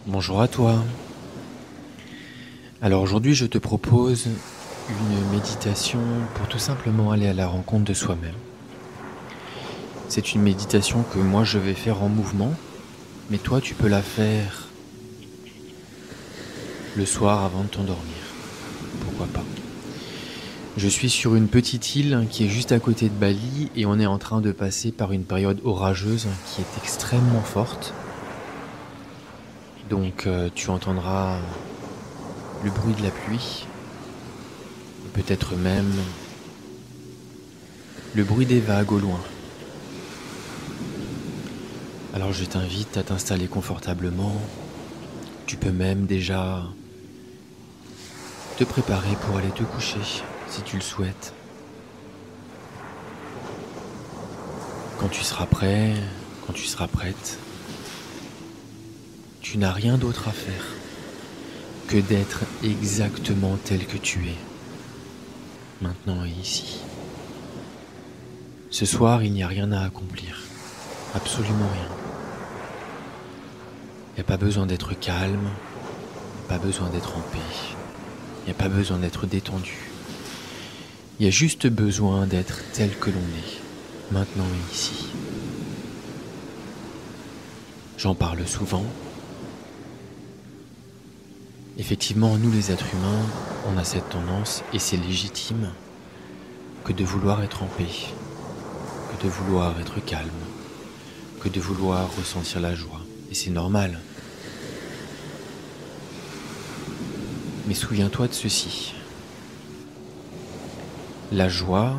Bonjour à toi. Alors aujourd'hui, je te propose une méditation pour tout simplement aller à la rencontre de soi-même. C'est une méditation que moi je vais faire en mouvement, mais toi tu peux la faire le soir avant de t'endormir. Pourquoi pas? Je suis sur une petite île qui est juste à côté de Bali et on est en train de passer par une période orageuse qui est extrêmement forte. Donc tu entendras le bruit de la pluie, et peut-être même le bruit des vagues au loin. Alors je t'invite à t'installer confortablement. Tu peux même déjà te préparer pour aller te coucher si tu le souhaites. Quand tu seras prêt, quand tu seras prête, tu n'as rien d'autre à faire que d'être exactement tel que tu es, maintenant et ici. Ce soir, il n'y a rien à accomplir, absolument rien. Il n'y a pas besoin d'être calme, pas besoin d'être en paix, il n'y a pas besoin d'être détendu. Il y a juste besoin d'être tel que l'on est, maintenant et ici. J'en parle souvent. Effectivement, nous les êtres humains, on a cette tendance, et c'est légitime, que de vouloir être en paix, que de vouloir être calme, que de vouloir ressentir la joie. Et c'est normal. Mais souviens-toi de ceci. La joie,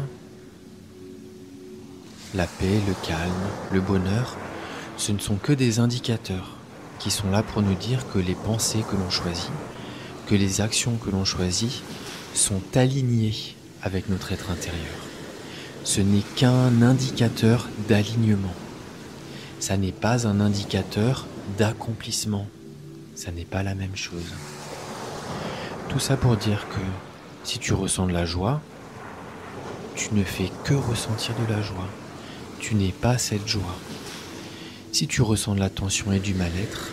la paix, le calme, le bonheur, ce ne sont que des indicateurs qui sont là pour nous dire que les pensées que l'on choisit, que les actions que l'on choisit sont alignées avec notre être intérieur. Ce n'est qu'un indicateur d'alignement. Ça n'est pas un indicateur d'accomplissement. Ça n'est pas la même chose. Tout ça pour dire que si tu ressens de la joie, tu ne fais que ressentir de la joie. Tu n'es pas cette joie. Si tu ressens de la tension et du mal-être,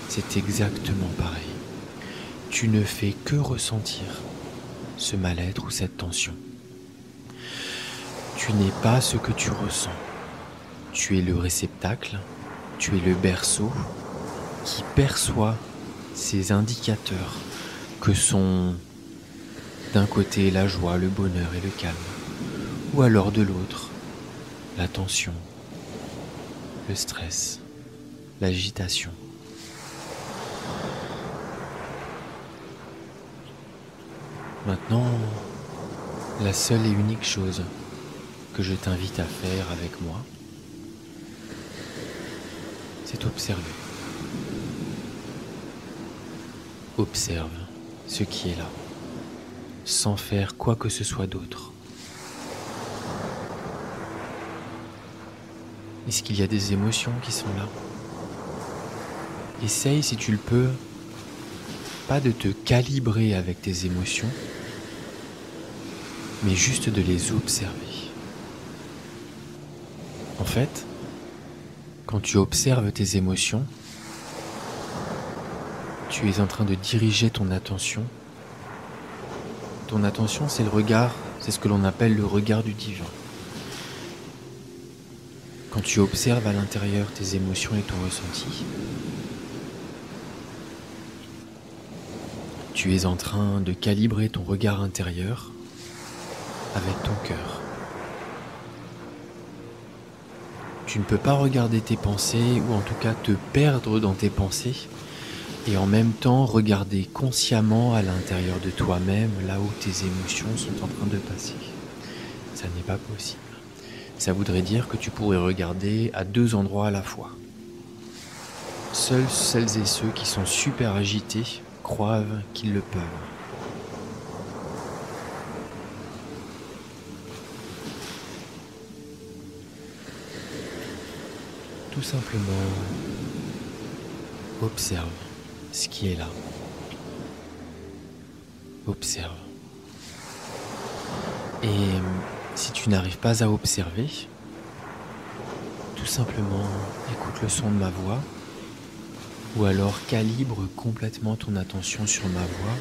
c'est exactement pareil. Tu ne fais que ressentir ce mal-être ou cette tension. Tu n'es pas ce que tu ressens. Tu es le réceptacle, tu es le berceau qui perçoit ces indicateurs que sont d'un côté la joie, le bonheur et le calme, ou alors de l'autre, la tension, le stress, l'agitation. Maintenant, la seule et unique chose que je t'invite à faire avec moi, c'est observer. Observe ce qui est là, sans faire quoi que ce soit d'autre. Est-ce qu'il y a des émotions qui sont là? Essaye, si tu le peux, pas de te calibrer avec tes émotions, mais juste de les observer. En fait, quand tu observes tes émotions, tu es en train de diriger ton attention. Ton attention, c'est le regard, c'est ce que l'on appelle le regard du divin. Quand tu observes à l'intérieur tes émotions et ton ressenti, tu es en train de calibrer ton regard intérieur avec ton cœur. Tu ne peux pas regarder tes pensées, ou en tout cas te perdre dans tes pensées, et en même temps regarder consciemment à l'intérieur de toi-même, là où tes émotions sont en train de passer. Ça n'est pas possible. Ça voudrait dire que tu pourrais regarder à deux endroits à la fois. Seuls celles et ceux qui sont super agités croient qu'ils le peuvent. Tout simplement, observe ce qui est là. Observe. Et si tu n'arrives pas à observer, tout simplement écoute le son de ma voix ou alors calibre complètement ton attention sur ma voix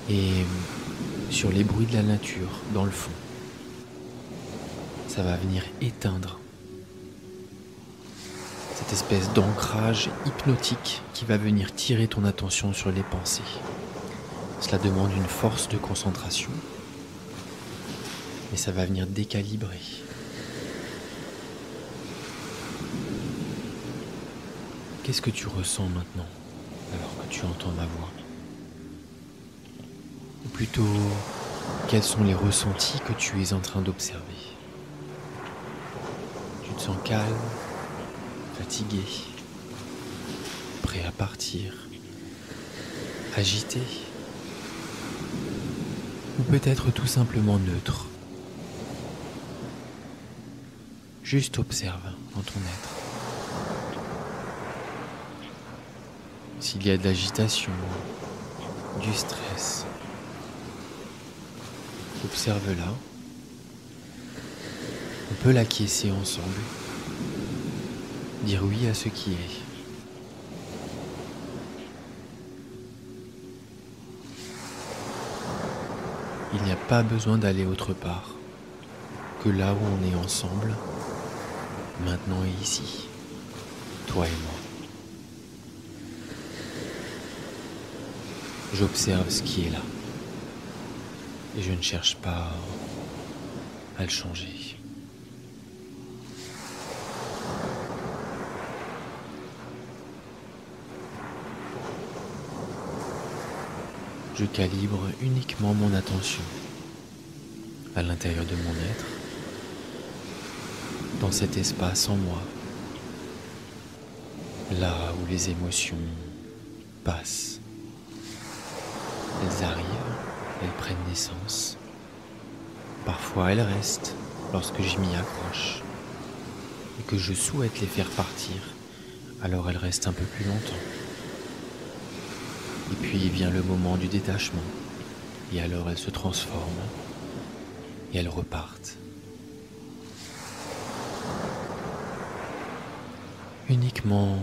et sur les bruits de la nature dans le fond. Ça va venir éteindre cette espèce d'ancrage hypnotique qui va venir tirer ton attention sur les pensées. Cela demande une force de concentration, mais ça va venir décalibrer. Qu'est-ce que tu ressens maintenant alors que tu entends ma voix? Ou plutôt, quels sont les ressentis que tu es en train d'observer? Tu te sens calme, fatigué, prêt à partir, agité, ou peut-être tout simplement neutre. Juste observe dans ton être. S'il y a de l'agitation, du stress, observe-la. On peut l'acquiescer ensemble. Dire oui à ce qui est. Il n'y a pas besoin d'aller autre part que là où on est ensemble, maintenant et ici, toi et moi. J'observe ce qui est là et je ne cherche pas à le changer. Je calibre uniquement mon attention à l'intérieur de mon être, dans cet espace en moi, là où les émotions passent. Elles arrivent, elles prennent naissance. Parfois elles restent lorsque je m'y accroche et que je souhaite les faire partir, alors elles restent un peu plus longtemps. Et puis vient le moment du détachement, et alors elles se transforment, et elles repartent. Uniquement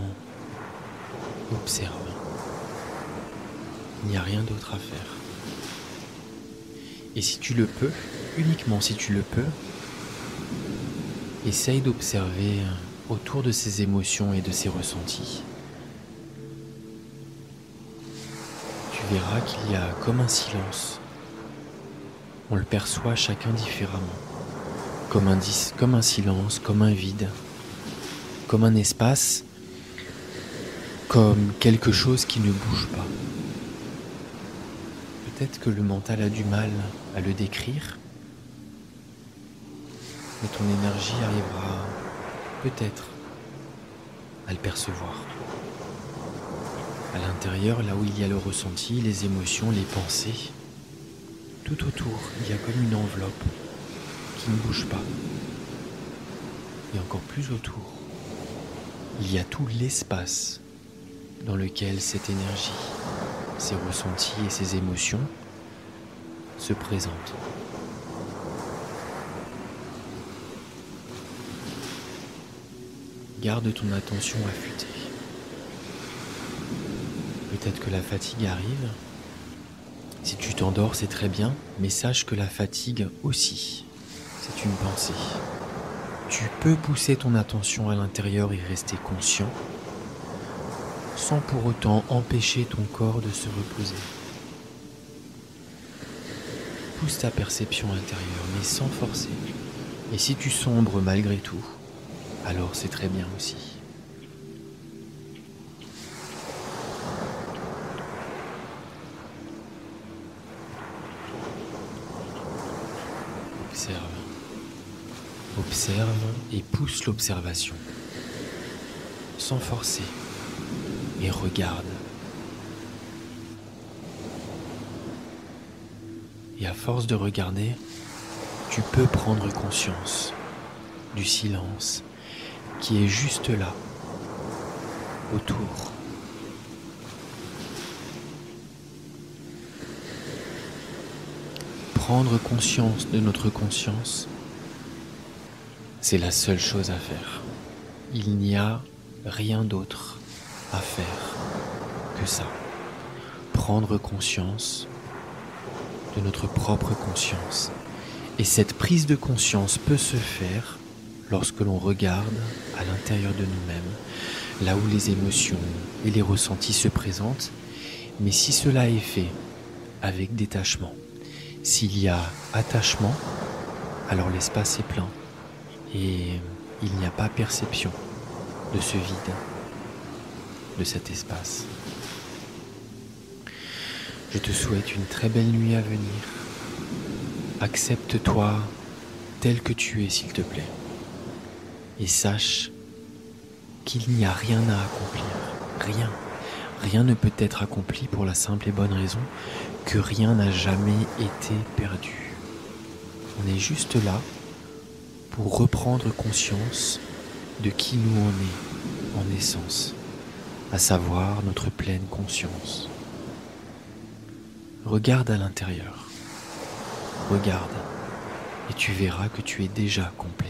observe. Il n'y a rien d'autre à faire. Et si tu le peux, uniquement si tu le peux, essaye d'observer autour de ces émotions et de ces ressentis. Tu verras qu'il y a comme un silence. On le perçoit chacun différemment. Comme un silence, comme un vide, comme un espace, comme quelque chose qui ne bouge pas. Peut-être que le mental a du mal à le décrire, mais ton énergie arrivera peut-être à le percevoir. À l'intérieur, là où il y a le ressenti, les émotions, les pensées, tout autour, il y a comme une enveloppe qui ne bouge pas. Et encore plus autour, il y a tout l'espace dans lequel cette énergie, ces ressentis et ces émotions se présentent. Garde ton attention affûtée. Peut-être que la fatigue arrive. Si tu t'endors, c'est très bien, mais sache que la fatigue aussi, c'est une pensée. Tu peux pousser ton attention à l'intérieur et rester conscient, sans pour autant empêcher ton corps de se reposer. Pousse ta perception intérieure, mais sans forcer. Et si tu sombres malgré tout, alors c'est très bien aussi. Observe. Observe et pousse l'observation, sans forcer, et regarde. Et à force de regarder, tu peux prendre conscience du silence qui est juste là, autour. Prendre conscience de notre conscience, c'est la seule chose à faire. Il n'y a rien d'autre à faire que ça. Prendre conscience de notre propre conscience. Et cette prise de conscience peut se faire lorsque l'on regarde à l'intérieur de nous-mêmes, là où les émotions et les ressentis se présentent. Mais si cela est fait avec détachement, s'il y a attachement, alors l'espace est plein et il n'y a pas perception de ce vide, de cet espace. Je te souhaite une très belle nuit à venir. Accepte-toi tel que tu es, s'il te plaît. Et sache qu'il n'y a rien à accomplir. Rien. Rien ne peut être accompli pour la simple et bonne raison que rien n'a jamais été perdu. On est juste là pour reprendre conscience de qui nous on est en essence, à savoir notre pleine conscience. Regarde à l'intérieur. Regarde et tu verras que tu es déjà complet.